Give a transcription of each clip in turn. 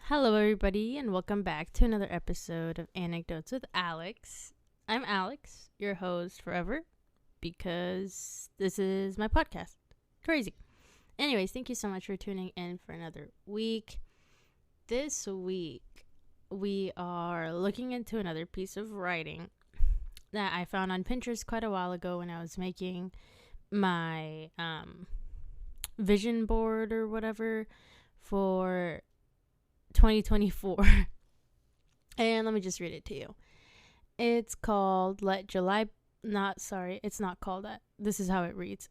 Hello, everybody, and welcome back to another episode of Anecdotes with Alex. I'm Alex, your host forever, because this is my podcast. Crazy. Anyways, thank you so much for tuning in for another week. This week, we are looking into another piece of writing that I found on Pinterest quite a while ago when I was making my vision board or whatever for 2024. And let me just read it to you. It's called it's not called that. This is how it reads.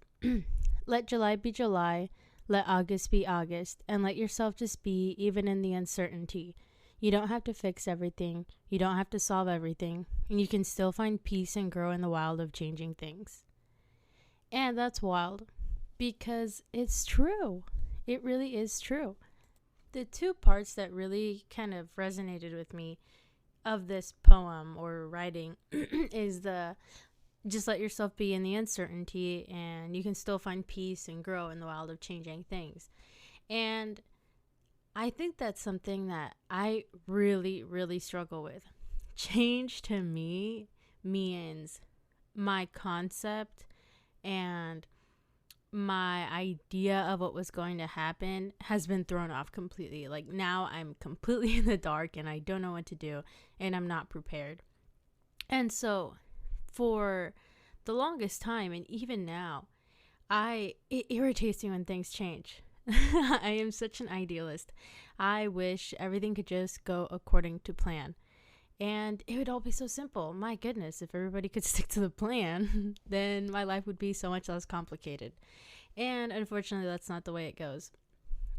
Let July be July, let August be August, and let yourself just be even in the uncertainty. You don't have to fix everything, you don't have to solve everything, and you can still find peace and grow in the wild of changing things. And that's wild because it's true. It really is true. The two parts that really kind of resonated with me of this poem or writing is the just let yourself be in the uncertainty and you can still find peace and grow in the wild of changing things. And I think that's something that I really, really struggle with. Change to me means my concept and my idea of what was going to happen has been thrown off completely. Like now I'm completely in the dark and I don't know what to do and I'm not prepared. And so for the longest time and even now, it irritates me when things change. I am such an idealist. I wish everything could just go according to plan. And it would all be so simple. My goodness, if everybody could stick to the plan, then my life would be so much less complicated. And unfortunately, that's not the way it goes.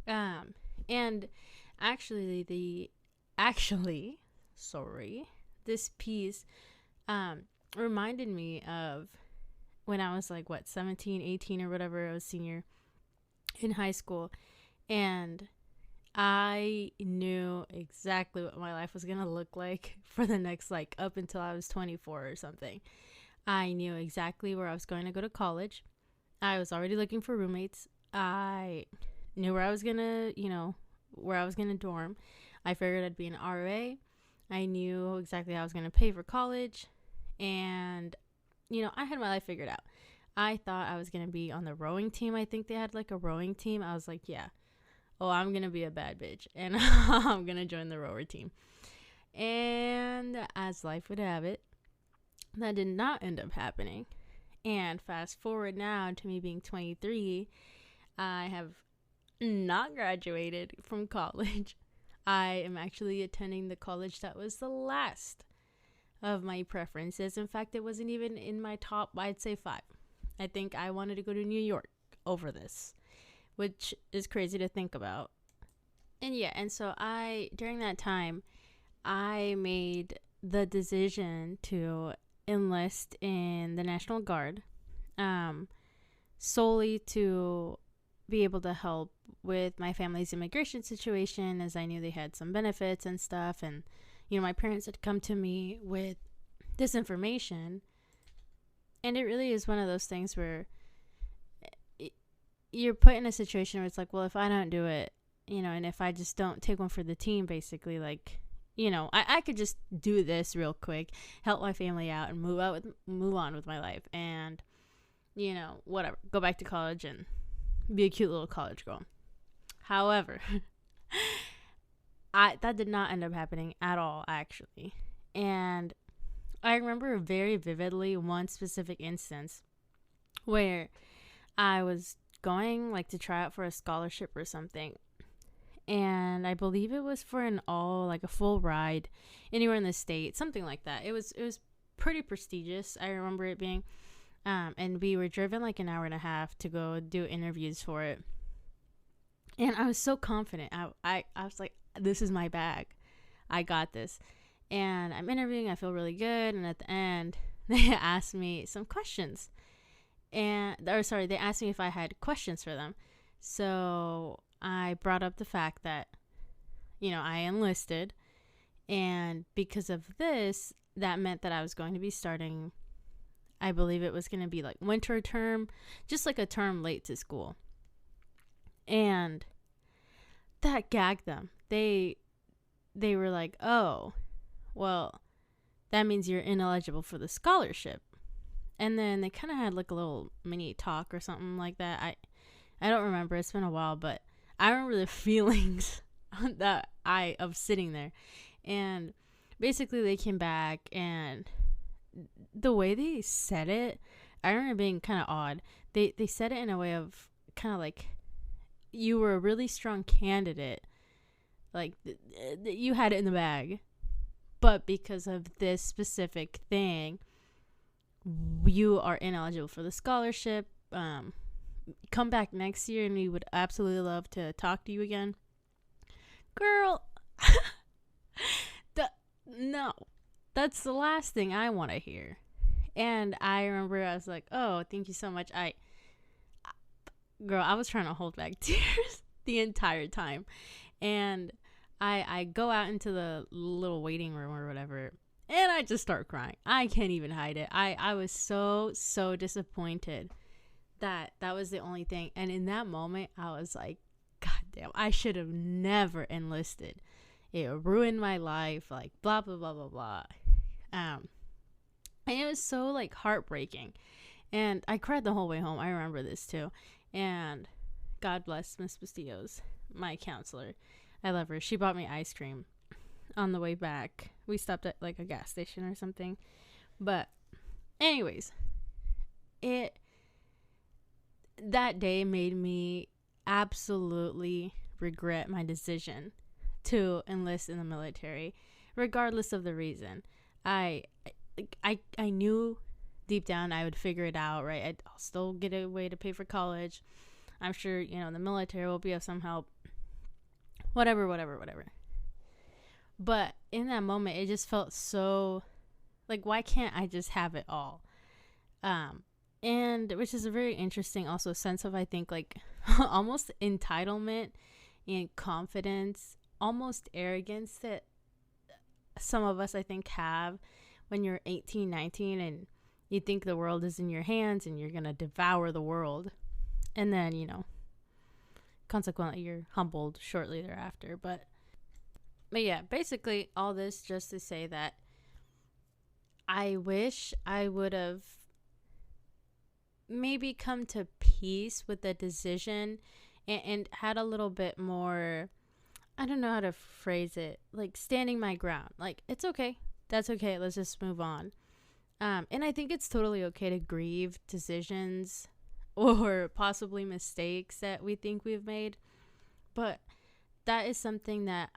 And this piece reminded me of when I was like, 17, 18 or whatever. I was senior in high school. And I knew exactly what my life was going to look like for the next, up until I was 24 or something. I knew exactly where I was going to go to college. I was already looking for roommates. I knew where I was going to dorm. I figured I'd be an RA. I knew exactly how I was going to pay for college. And, I had my life figured out. I thought I was going to be on the rowing team. I think they had a rowing team. I was like, yeah. Oh, I'm going to be a bad bitch and I'm going to join the rower team. And as life would have it, that did not end up happening. And fast forward now to me being 23, I have not graduated from college. I am actually attending the college that was the last of my preferences. In fact, it wasn't even in my top, I'd say 5. I think I wanted to go to New York over this, which is crazy to think about. And so during that time, I made the decision to enlist in the National Guard, solely to be able to help with my family's immigration situation, as I knew they had some benefits and stuff. And, my parents had come to me with this information. And it really is one of those things where you're put in a situation where it's like, well, if I don't do it, and if I just don't take one for the team, basically, I could just do this real quick, help my family out and move on with my life and, whatever, go back to college and be a cute little college girl. However, that did not end up happening at all, actually. And I remember very vividly one specific instance where I was going to try out for a scholarship or something, and I believe it was for a full ride anywhere in the state, something like that. It was pretty prestigious. I remember it being, and we were driven an hour and a half to go do interviews for it, and I was so confident. I was like, this is my bag, I got this. And I'm interviewing, I feel really good, and at the end they asked me some questions. They asked me if I had questions for them. So I brought up the fact that, I enlisted. And because of this, that meant that I was going to be starting, I believe it was going to be winter term, just a term late to school. And that gagged them. They they were like, oh, well, that means you're ineligible for the scholarship. And then they kind of had like a little mini talk or something like that. I don't remember. It's been a while, but I remember the feelings that of sitting there. And basically they came back, and the way they said it, I remember being kind of odd. They said it in a way of kind of like, you were a really strong candidate, like you had it in the bag, but because of this specific thing, you are ineligible for the scholarship. Come back next year and we would absolutely love to talk to you again. Girl, no, that's the last thing I want to hear. And I remember I was like, oh, thank you so much. Girl, I was trying to hold back tears the entire time. And I go out into the little waiting room or whatever, and I just start crying. I can't even hide it. I was so disappointed that was the only thing. And in that moment, I was like, God damn, I should have never enlisted. It ruined my life, like blah, blah, blah, blah, blah. And it was so like heartbreaking. And I cried the whole way home. I remember this too. And God bless Miss Bustillos, my counselor. I love her. She bought me ice cream on the way back. We stopped at like a gas station or something. But anyways, that day made me absolutely regret my decision to enlist in the military, regardless of the reason. I knew deep down I would figure it out, right? I'll still get a way to pay for college. I'm sure, the military will be of some help. Whatever. But in that moment, it just felt so like, why can't I just have it all? And which is a very interesting also sense of, I think, like almost entitlement and confidence, almost arrogance that some of us, I think, have when you're 18, 19 and you think the world is in your hands and you're going to devour the world. And then, consequently, you're humbled shortly thereafter. But yeah, basically all this just to say that I wish I would have maybe come to peace with the decision and had a little bit more, I don't know how to phrase it, like standing my ground. Like, it's okay. That's okay. Let's just move on. And I think it's totally okay to grieve decisions or possibly mistakes that we think we've made. But that is something that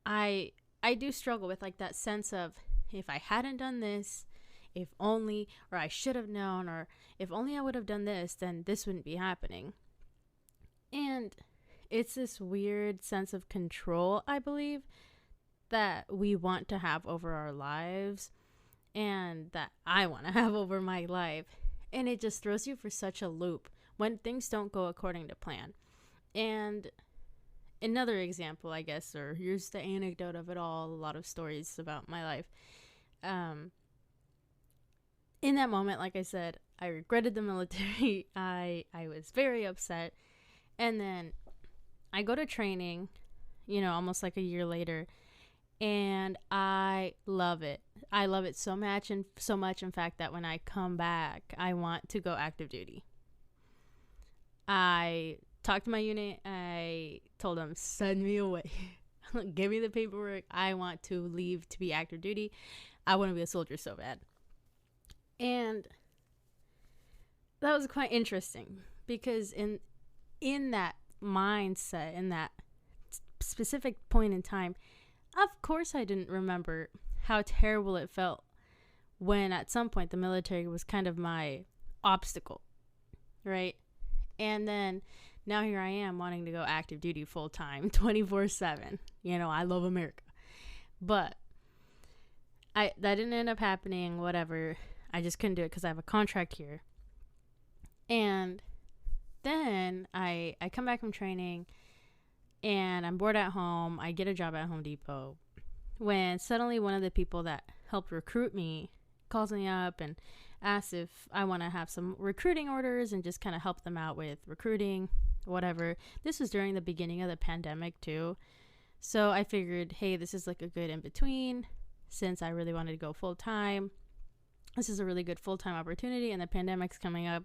I do struggle with, like that sense of, if I hadn't done this, if only, or I should have known, or if only I would have done this, then this wouldn't be happening. And it's this weird sense of control, I believe, that we want to have over our lives, and that I want to have over my life. And it just throws you for such a loop when things don't go according to plan. And another example, I guess, or here's the anecdote of it all, a lot of stories about my life. In that moment, like I said, I regretted the military. I was very upset. And then I go to training, almost like a year later, and I love it. I love it so much, in fact, that when I come back, I want to go active duty. I talked to my unit. I told them, send me away. Give me the paperwork. I want to leave to be active duty. I want to be a soldier so bad. And that was quite interesting, because in that mindset, in that specific point in time, of course I didn't remember how terrible it felt when at some point the military was kind of my obstacle, right? And then now here I am wanting to go active duty full time, 24/7. I love America. But that didn't end up happening, whatever. I just couldn't do it because I have a contract here. And then I come back from training and I'm bored at home. I get a job at Home Depot when suddenly one of the people that helped recruit me calls me up and asks if I want to have some recruiting orders and just kind of help them out with recruiting, whatever. This was during the beginning of the pandemic too. So I figured, hey, this is like a good in between since I really wanted to go full time. This is a really good full time opportunity, and the pandemic's coming up.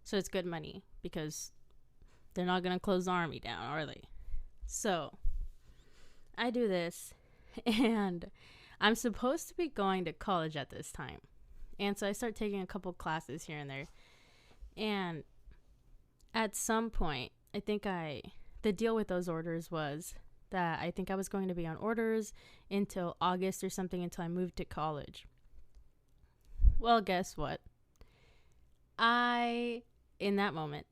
So it's good money because they're not going to close the army down, are they? So I do this, and I'm supposed to be going to college at this time. And so I start taking a couple classes here and there. And at some point, I think the deal with those orders was that I think I was going to be on orders until August or something, until I moved to college. Well, guess what? In that moment,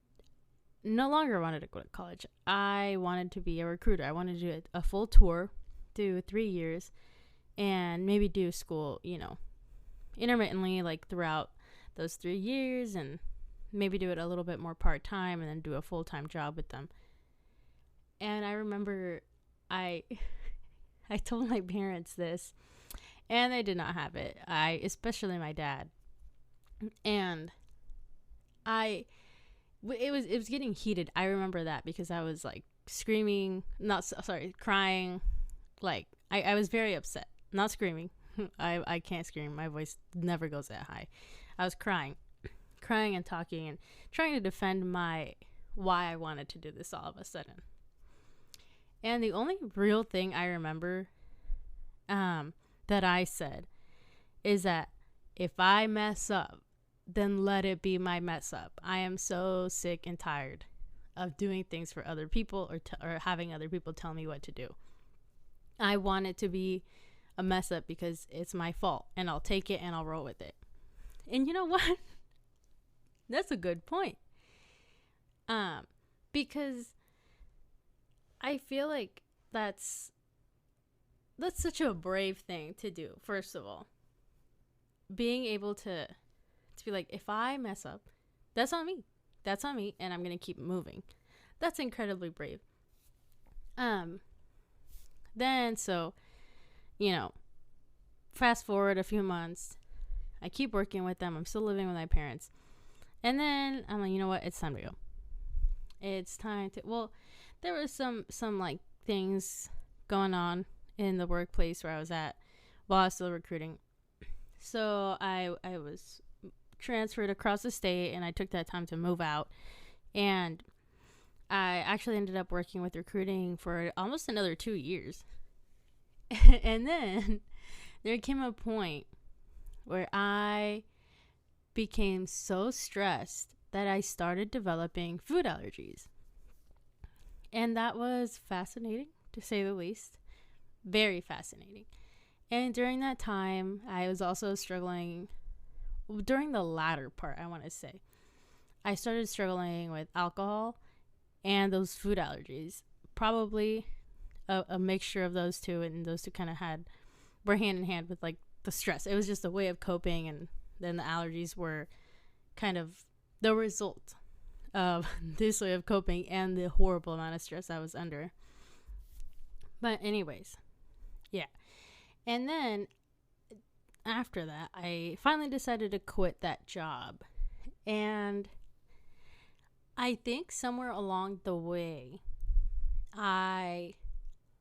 no longer wanted to go to college. I wanted to be a recruiter. I wanted to do a full tour, do 3 years, and maybe do school, intermittently, like throughout those 3 years, and maybe do it a little bit more part-time and then do a full-time job with them. And I remember I told my parents this, and they did not have it. Especially my dad. And it was getting heated. I remember that because I was like screaming, crying. Like I was very upset, not screaming. I can't scream. My voice never goes that high. I was crying and talking and trying to defend why I wanted to do this all of a sudden. And the only real thing I remember that I said is that if I mess up, then let it be my mess up. I am so sick and tired of doing things for other people or having other people tell me what to do. I want it to be a mess up because it's my fault, and I'll take it and I'll roll with it. And you know what? That's a good point. Because I feel like that's such a brave thing to do, first of all. Being able to be like, if I mess up, that's on me. That's on me, and I'm going to keep moving. That's incredibly brave. Then, so, fast forward a few months. I keep working with them. I'm still living with my parents. And then I'm like, you know what? It's time to go. It's time to, well, there was some like things going on in the workplace where I was at while I was still recruiting. So I was transferred across the state, and I took that time to move out. And I actually ended up working with recruiting for almost another 2 years. And then there came a point where I became so stressed that I started developing food allergies. And that was fascinating, to say the least. Very fascinating. And during that time, I was also struggling. During the latter part, I want to say, I started struggling with alcohol and those food allergies. Probably a mixture of those two, and those two kind of were hand in hand with like the stress. It was just a way of coping, and then the allergies were kind of the result of this way of coping and the horrible amount of stress I was under. But anyways, yeah. And then after that, I finally decided to quit that job. And I think somewhere along the way, I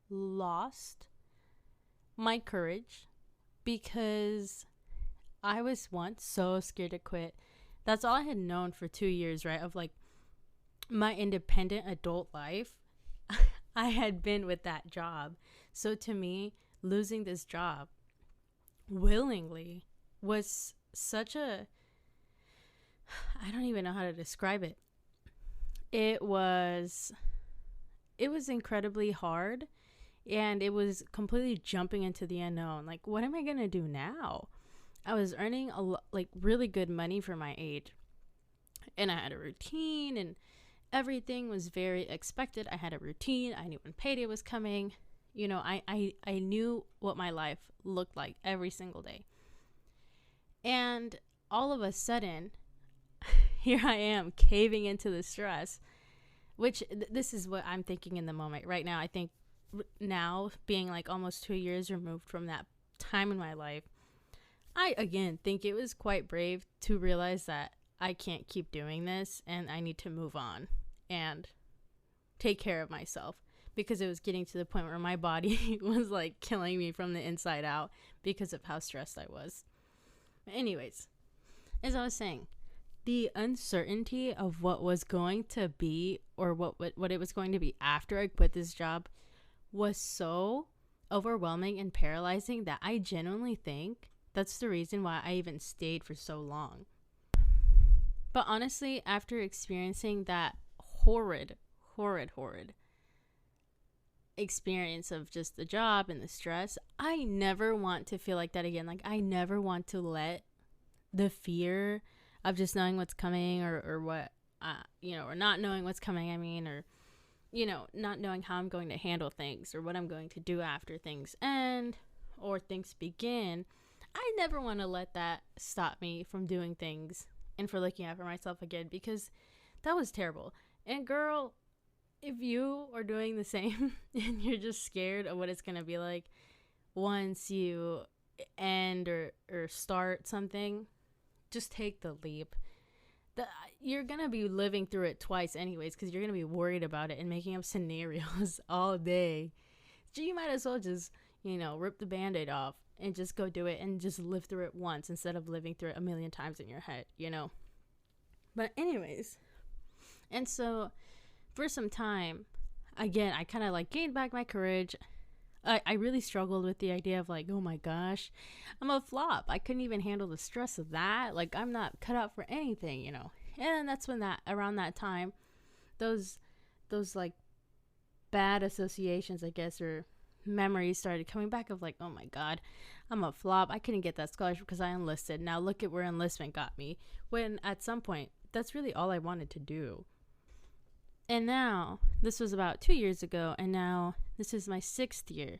lost my courage because I was once so scared to quit. That's all I had known for 2 years, right? Of like my independent adult life. I had been with that job. So to me, losing this job willingly was such a, I don't even know how to describe it. It was incredibly hard, and it was completely jumping into the unknown. Like, what am I going to do now? I was earning really good money for my age, and I had a routine, and everything was very expected. I had a routine. I knew when payday was coming. I knew what my life looked like every single day. And all of a sudden, here I am caving into the stress, which this is what I'm thinking in the moment right now. I think now, being like almost 2 years removed from that time in my life, I again think it was quite brave to realize that I can't keep doing this and I need to move on and take care of myself. because it was getting to the point where my body was like killing me from the inside out because of how stressed I was. Anyways, as I was saying, the uncertainty of what was going to be, or what it was going to be after I quit this job, was so overwhelming and paralyzing that I genuinely think that's the reason why I even stayed for so long. But honestly, after experiencing that horrid experience of just the job and the stress, I never want to feel like that again. Like, I never want to let the fear of just knowing what's coming, or what, or not knowing what's coming, or, not knowing how I'm going to handle things, or what I'm going to do after things end or things begin. I never want to let that stop me from doing things and for looking out for myself again, because that was terrible. And girl, if you are doing the same and you're just scared of what it's going to be like once you end or start something, just take the leap. You're going to be living through it twice anyways, because you're going to be worried about it and making up scenarios all day. So you might as well just, rip the Band-Aid off and just go do it and just live through it once instead of living through it a million times in your head, But anyways, and so for some time, again, I kind of like gained back my courage. I really struggled with the idea of like, oh my gosh, I'm a flop. I couldn't even handle the stress of that. Like, I'm not cut out for anything, And that's when around that time, those like bad associations, I guess, or memories started coming back of like, oh my God, I'm a flop. I couldn't get that scholarship because I enlisted. Now look at where enlistment got me. When at some point, that's really all I wanted to do. And now, this was about 2 years ago, and now this is my 6th year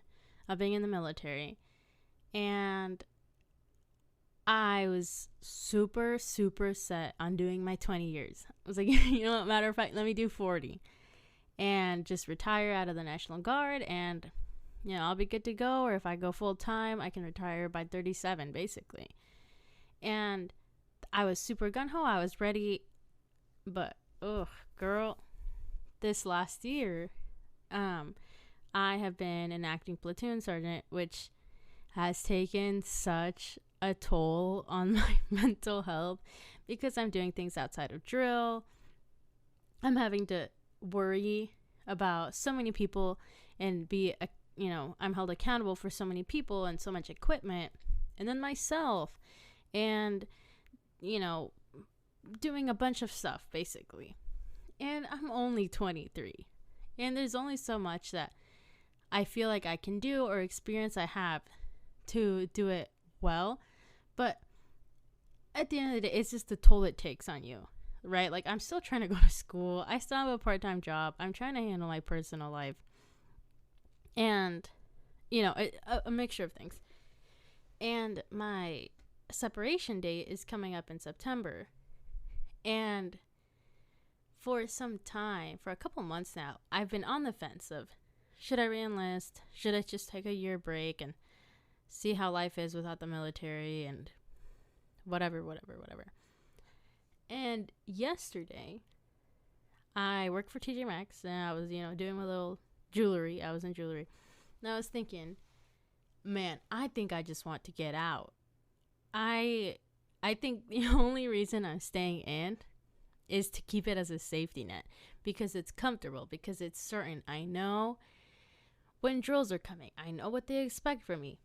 of being in the military. And I was super set on doing my 20 years. I was like, matter of fact, let me do 40. And just retire out of the National Guard, and, I'll be good to go. Or if I go full time, I can retire by 37, basically. And I was super gung-ho. I was ready. But, girl, this last year, I have been an acting platoon sergeant, which has taken such a toll on my mental health, because I'm doing things outside of drill. I'm having to worry about so many people and I'm held accountable for so many people and so much equipment, and then myself, and, doing a bunch of stuff, basically. And I'm only 23. And there's only so much that I feel like I can do, or experience I have to do it well. But at the end of the day, it's just the toll it takes on you, right? Like, I'm still trying to go to school. I still have a part-time job. I'm trying to handle my personal life. And, a mixture of things. And my separation date is coming up in September. And for some time, for a couple months now, I've been on the fence of, should I re-enlist? Should I just take a year break and see how life is without the military, and whatever. And yesterday, I worked for TJ Maxx, and I was, doing my little jewelry. I was in jewelry. And I was thinking, man, I think I just want to get out. I think the only reason I'm staying in is to keep it as a safety net, because it's comfortable, because it's certain. I know when drills are coming. I know what they expect from me.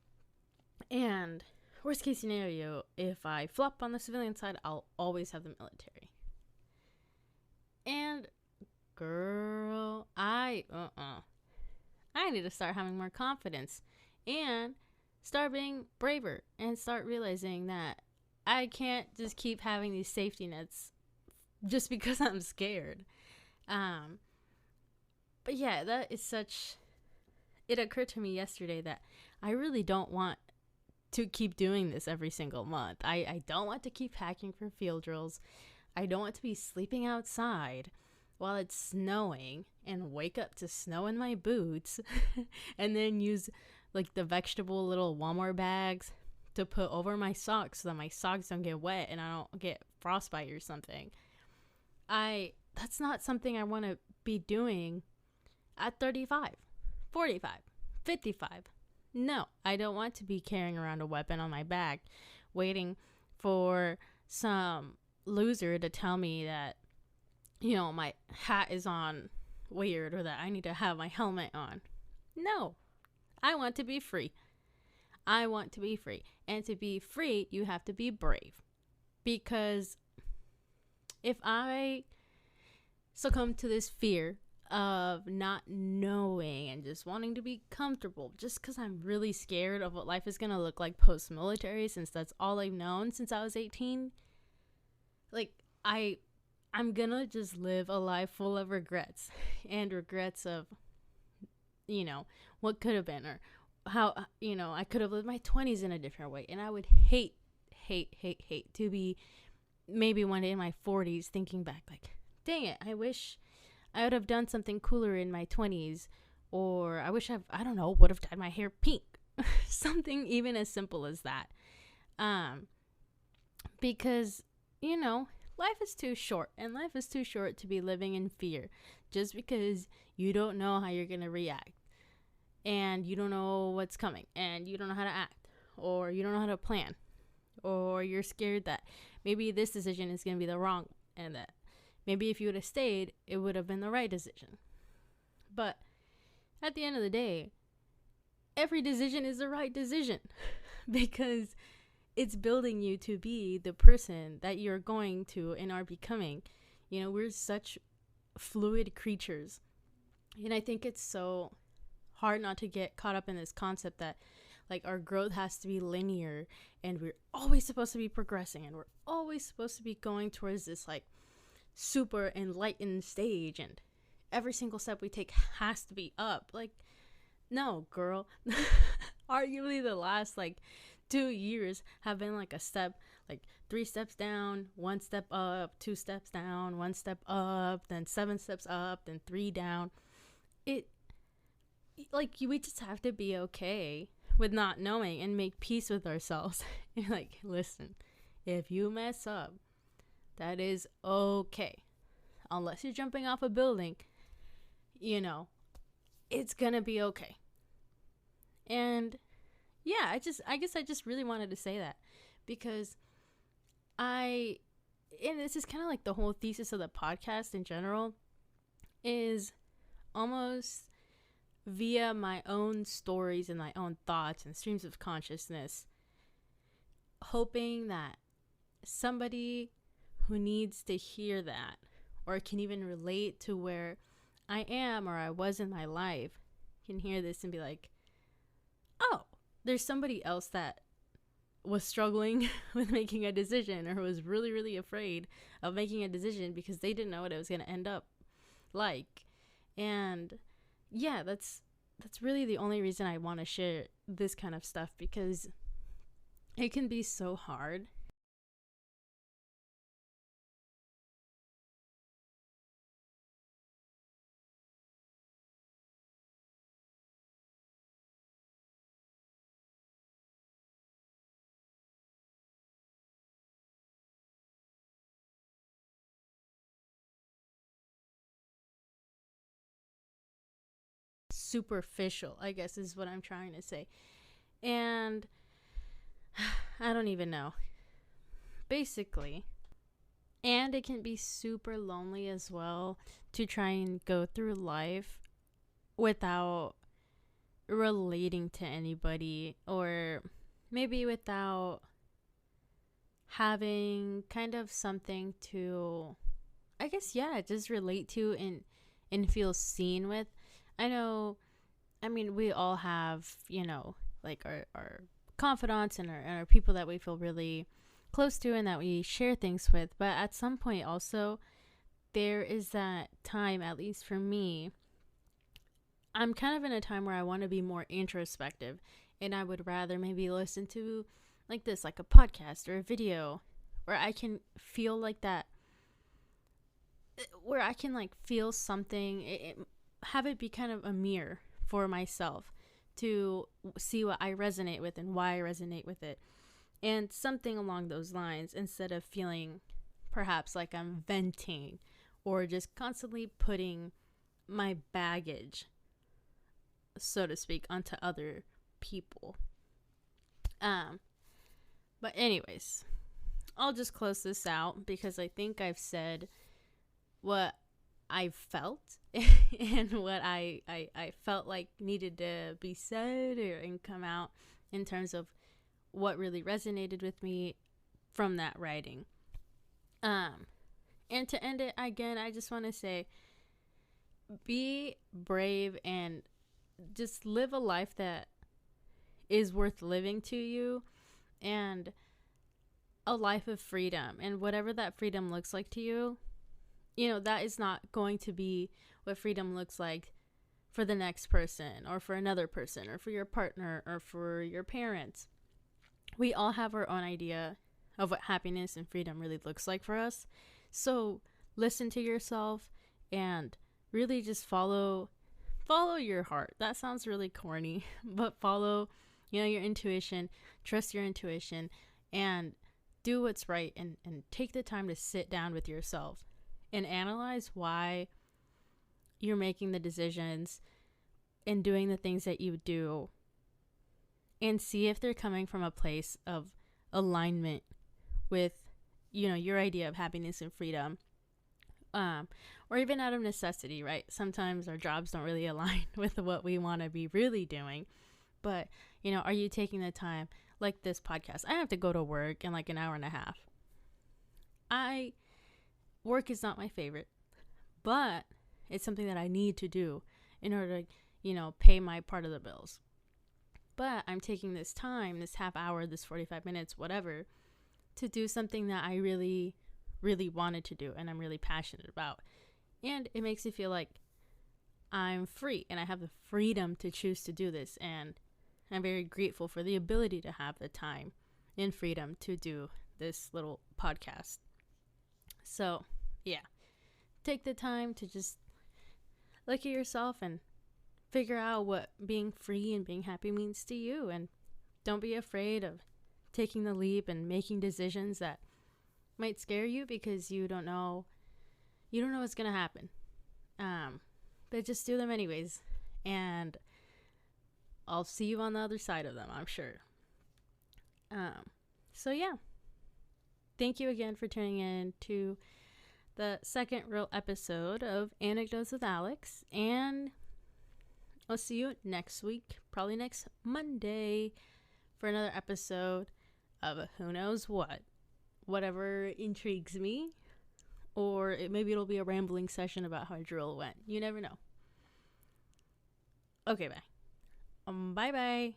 And worst case scenario, if I flop on the civilian side, I'll always have the military. And girl, I need to start having more confidence and start being braver, and start realizing that I can't just keep having these safety nets just because I'm scared. But yeah, that is it occurred to me yesterday that I really don't want to keep doing this every single month. I don't want to keep packing for field drills. I don't want to be sleeping outside while it's snowing and wake up to snow in my boots and then use like the vegetable little Walmart bags to put over my socks so that my socks don't get wet and I don't get frostbite or something. That's not something I want to be doing at 35. 45, 55. No, I don't want to be carrying around a weapon on my back, waiting for some loser to tell me that, my hat is on weird or that I need to have my helmet on. No, I want to be free. I want to be free. And to be free, you have to be brave. Because if I succumb to this fear of not knowing and just wanting to be comfortable just because I'm really scared of what life is going to look like post-military, since that's all I've known since I was 18, like, I'm gonna just live a life full of regrets and regrets of, what could have been, or how, I could have lived my 20s in a different way. And I would hate to be maybe one day in my 40s thinking back like, dang it, I wish I would have done something cooler in my 20s, or I wish I don't know, would have dyed my hair pink. Something even as simple as that. Because, life is too short, and life is too short to be living in fear just because you don't know how you're going to react, and you don't know what's coming, and you don't know how to act, or you don't know how to plan, or you're scared that maybe this decision is going to be the wrong, and that maybe if you would have stayed, it would have been the right decision. But at the end of the day, every decision is the right decision because it's building you to be the person that you're going to and are becoming. We're such fluid creatures. And I think it's so hard not to get caught up in this concept that, like, our growth has to be linear and we're always supposed to be progressing and we're always supposed to be going towards this, like, super enlightened stage, and every single step we take has to be up. Like, no, girl. Arguably the last, 2 years have been like a step, like 3 steps down, 1 step up, 2 steps down, 1 step up, then 7 steps up, then 3 down. We just have to be okay with not knowing and make peace with ourselves. And listen, if you mess up, that is okay. Unless you're jumping off a building, it's gonna be okay. And yeah, I guess I just really wanted to say that because and this is kind of like the whole thesis of the podcast in general, is almost via my own stories and my own thoughts and streams of consciousness, hoping that somebody who needs to hear that or can even relate to where I am or I was in my life can hear this and be like, oh, there's somebody else that was struggling with making a decision or was really, really afraid of making a decision because they didn't know what it was going to end up like. And yeah, that's really the only reason I want to share this kind of stuff, because it can be so hard. Superficial, I guess is what I'm trying to say. And I don't even know. Basically, and it can be super lonely as well to try and go through life without relating to anybody, or maybe without having kind of something to, I guess, yeah, just relate to and feel seen with. We all have, our confidants and our people that we feel really close to and that we share things with. But at some point also, there is that time, at least for me, I'm kind of in a time where I want to be more introspective, and I would rather maybe listen to like a podcast or a video where I can feel like that, where I can feel something, have it be kind of a mirror for myself to see what I resonate with and why I resonate with it, and something along those lines, instead of feeling perhaps like I'm venting or just constantly putting my baggage so to speak, onto other people. But anyways, I'll just close this out because I think I've said what I felt and what I felt like needed to be said and come out in terms of what really resonated with me from that writing. And to end it again, I just want to say, be brave and just live a life that is worth living to you, and a life of freedom. And whatever that freedom looks like to you, that is not going to be what freedom looks like for the next person or for another person or for your partner or for your parents. We all have our own idea of what happiness and freedom really looks like for us. So listen to yourself and really just follow your heart. That sounds really corny, but follow, your intuition, trust your intuition, and do what's right, and take the time to sit down with yourself and analyze why you're making the decisions and doing the things that you do, and see if they're coming from a place of alignment with, your idea of happiness and freedom. Or even out of necessity, right? Sometimes our jobs don't really align with what we want to be really doing. But, are you taking the time, like this podcast? I have to go to work in like an hour and a half. Work is not my favorite, but it's something that I need to do in order to, pay my part of the bills. But I'm taking this time, this half hour, this 45 minutes, whatever, to do something that I really, really wanted to do and I'm really passionate about. And it makes me feel like I'm free and I have the freedom to choose to do this. And I'm very grateful for the ability to have the time and freedom to do this little podcast. So, yeah, take the time to just look at yourself and figure out what being free and being happy means to you. And don't be afraid of taking the leap and making decisions that might scare you, because you don't know what's going to happen. But just do them anyways. And I'll see you on the other side of them, I'm sure. So yeah. Thank you again for tuning in to the second real episode of Anecdotes with Alex. And I'll see you next week, probably next Monday, for another episode of Who Knows What. Whatever intrigues me. Or maybe it'll be a rambling session about how drill went. You never know. Okay, bye. Bye-bye.